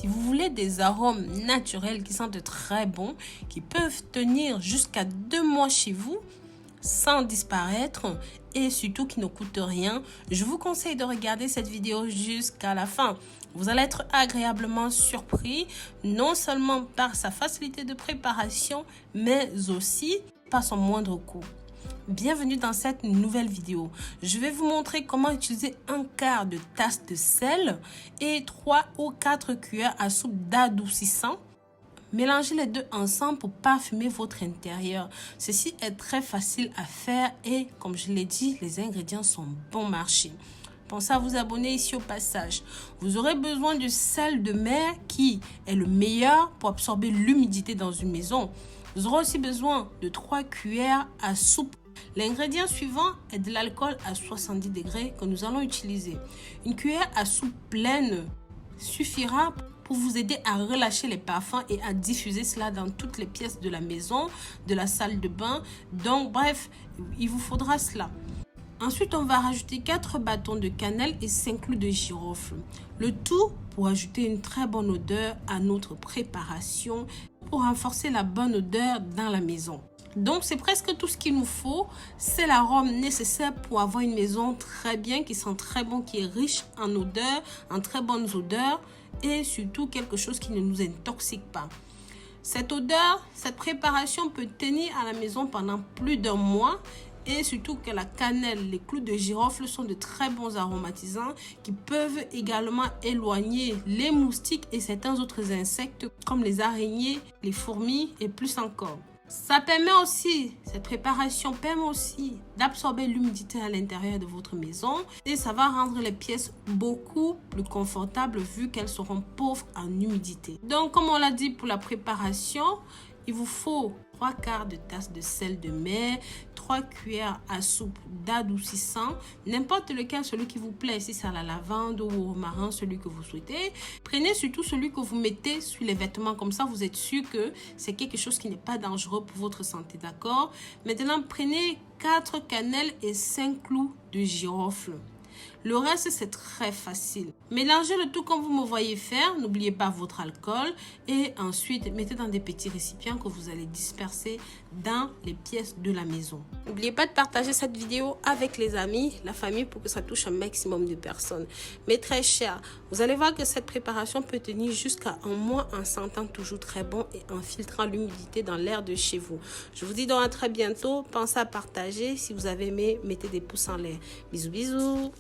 Si vous voulez des arômes naturels qui sentent très bons, qui peuvent tenir jusqu'à 2 mois chez vous, sans disparaître et surtout qui ne coûte rien, je vous conseille de regarder cette vidéo jusqu'à la fin. Vous allez être agréablement surpris, non seulement par sa facilité de préparation, mais aussi par son moindre coût. Bienvenue dans cette nouvelle vidéo. Je vais vous montrer comment utiliser 1/4 de tasse de sel et 3 ou 4 cuillères à soupe d'adoucissant. Mélangez les deux ensemble pour parfumer votre intérieur. Ceci est très facile à faire et comme je l'ai dit, les ingrédients sont bon marché. Pensez à vous abonner ici au passage. Vous aurez besoin du sel de mer qui est le meilleur pour absorber l'humidité dans une maison. Vous aurez aussi besoin de 3 cuillères à soupe. L'ingrédient suivant est de l'alcool à 70 degrés que nous allons utiliser. Une cuillère à soupe pleine suffira pour vous aider à relâcher les parfums et à diffuser cela dans toutes les pièces de la maison, de la salle de bain. Donc bref, il vous faudra cela. Ensuite, on va rajouter 4 bâtons de cannelle et 5 clous de girofle. Le tout pour ajouter une très bonne odeur à notre préparation, pour renforcer la bonne odeur dans la maison. Donc, c'est presque tout ce qu'il nous faut. C'est l'arôme nécessaire pour avoir une maison très bien, qui sent très bon, qui est riche en odeurs, en très bonnes odeurs et surtout quelque chose qui ne nous intoxique pas. Cette odeur, cette préparation peut tenir à la maison pendant plus d'un mois. Et surtout que la cannelle, les clous de girofle sont de très bons aromatisants qui peuvent également éloigner les moustiques et certains autres insectes comme les araignées, les fourmis et plus encore. Ça permet aussi, cette préparation permet aussi d'absorber l'humidité à l'intérieur de votre maison et ça va rendre les pièces beaucoup plus confortables vu qu'elles seront pauvres en humidité. Donc comme on l'a dit pour la préparation, il vous faut 3/4 de tasse de sel de mer, 3 cuillères à soupe d'adoucissant, n'importe lequel, celui qui vous plaît, si c'est à la lavande ou au romarin, celui que vous souhaitez. Prenez surtout celui que vous mettez sur les vêtements, comme ça vous êtes sûr que c'est quelque chose qui n'est pas dangereux pour votre santé, d'accord? Maintenant, prenez 4 cannelles et 5 clous de girofle. Le reste, c'est très facile. Mélangez le tout comme vous me voyez faire. N'oubliez pas votre alcool. Et ensuite, mettez dans des petits récipients que vous allez disperser dans les pièces de la maison. N'oubliez pas de partager cette vidéo avec les amis, la famille, pour que ça touche un maximum de personnes. Mais très cher, vous allez voir que cette préparation peut tenir jusqu'à un mois en sentant toujours très bon et en filtrant l'humidité dans l'air de chez vous. Je vous dis donc à très bientôt. Pensez à partager. Si vous avez aimé, mettez des pouces en l'air. Bisous, bisous.